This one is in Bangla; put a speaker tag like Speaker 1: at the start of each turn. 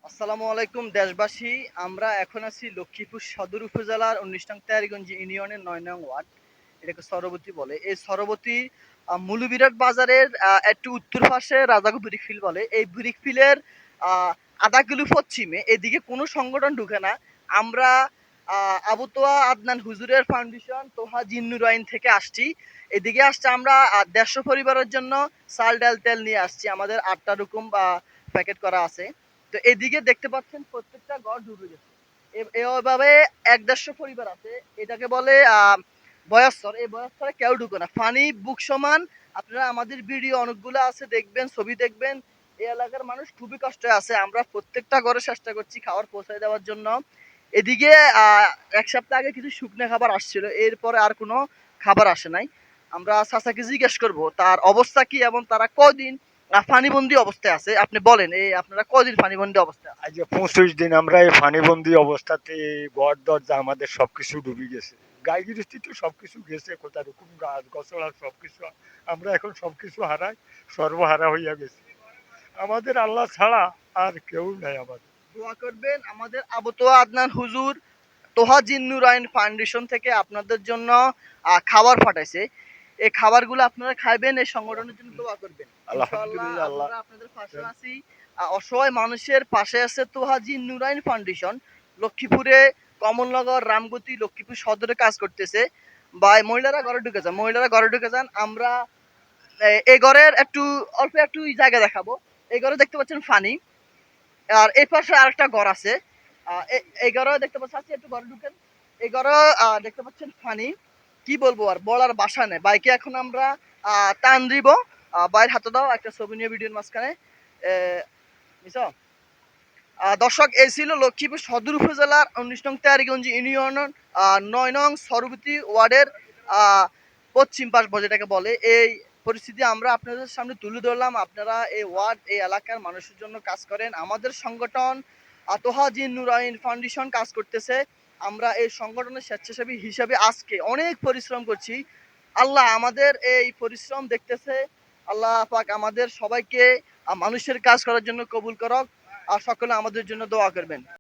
Speaker 1: আসসালামু আলাইকুম দেশবাসী। আমরা এখন আছি লক্ষ্মীপুর সদর উপজেলার ১৯ নং তেয়ারীগঞ্জ ইউনিয়নের ৯ নং ওয়ার্ড, এটাকে সরবতী বলে। এই সরবতী মুলুবিরাট বাজারের একটু উত্তর পাশে রাজাগো ব্রিক ফিল্ড বলে। এই ব্রিক ফিল্ডের আধা কিলো পশ্চিমে এদিকে কোনো সংগঠন ঢুকে না। আমরা আবু তোয়া আদনান হুজুরের ফাউন্ডেশন তোহা জিন্নুরাইন থেকে আসছি। এদিকে আসছে আমরা ১৫০ পরিবারের জন্য চাল ডাল তেল নিয়ে আসছি। আমাদের ৮টা রকম প্যাকেট করা আছে। তো এদিকে দেখতে পাচ্ছেন প্রত্যেকটা ঘর ডুবে গেছে। এভাবে ১-১৫০ পরিবার আছে। এটাকে বলে বয়স্কর। এই বয়স্করে কেউ ঢুকে না, ফানি বুক সমান। আপনারা আমাদের ভিডিও অনেকগুলো আছে, দেখবেন, ছবি দেখবেন। এই এলাকার মানুষ খুবই কষ্টে আছে। আমরা প্রত্যেকটা ঘরে চেষ্টা করছি খাবার পৌঁছে দেওয়ার জন্য। এদিকে এক সপ্তাহ আগে কিছু শুকনো খাবার আসছিল, এরপরে আর কোনো খাবার আসে নাই। আমরা চাচাকে জিজ্ঞেস করবো তার অবস্থা কি এবং তারা কদিন পানিবন্দী অবস্থায় আছে। আপনি বলেন, এই আপনারা কদিন পানিবন্দী অবস্থায় আছে?
Speaker 2: আজ ২৫ দিন আমরা এই পানিবন্দি অবস্থাতে ঘর দরজা আমাদের সবকিছু ডুবে গেছে। গাই গৃহস্থী তো সবকিছু গেছে, কোথায় রকম গাছ গছড়া সবকিছু। আমরা এখন সবকিছু হারাই, সর্বহারা হইয়া গেছি। আমাদের আল্লাহ ছাড়া আর কেউ নাই আমাদের।
Speaker 1: দোয়া করবেন। আমাদের আবু তোয়া আদনান হুজুর তোহা জিন্নুরাইন ফাউন্ডেশন থেকে আপনাদের জন্য খাবার পাঠাইছে। এই খাবারগুলো আপনারা খাইবেন, এই সংগঠনের জন্য দোয়া করবেন। ইনশাআল্লাহ
Speaker 2: আলহামদুলিল্লাহ। আল্লাহ
Speaker 1: আমরা আপনাদের পাশে আছি। অসহায় মানুষের পাশে আছে তোহা জিন্নুরাইন ফাউন্ডেশন। লক্ষ্মীপুরে কমলনগর, রামগতি, লক্ষ্মীপুর সদরে কাজ করতেছে। বা মহিলারা ঘরে ঢুকে যান, মহিলারা ঘরে ঢুকে যান। আমরা এই ঘরের একটু অল্প একটু জায়গা দেখাবো। এই ঘরে দেখতে পাচ্ছেন ফানি, আর এই পাশে আরেকটা ঘর আছে। এই ঘরে দেখতে পাচ্ছেন, আজকে একটু ঘরে ঢুকেন। এই ঘরে দেখতে পাচ্ছেন ফানি। কি বলবো, আর বলার ভাষা নেই। বাইকে এখন আমরা টান দিব। বাইরের হাতে দাও একটা ছবি নিয়ে ভিডিওর মাঝখানে। বুঝছো? দর্শক, এই ছিল লক্ষ্মীপুর সদর উপজেলার ১৯ নং তেয়ারীগঞ্জ ইউনিয়নের ৯ নং সরবতী ওয়ার্ডের পশ্চিম পাশ যেটাকে বলে। এই পরিস্থিতি আমরা আপনাদের সামনে তুলে ধরলাম। আপনারা এই ওয়ার্ড, এই এলাকার মানুষের জন্য কাজ করেন। আমাদের সংগঠন তোহা জিন্নুরাইন ফাউন্ডেশন কাজ করতেছে। আমরা এই সংগঠনের স্বেচ্ছাসেবী হিসাবে আজকে অনেক পরিশ্রম করছি। আল্লাহ আমাদের এই পরিশ্রম দেখতেছে। আল্লাহ পাক আমাদের সবাইকে মানুষের কাজ করার জন্য কবুল করক। আর সকলে আমাদের জন্য দোয়া করবেন।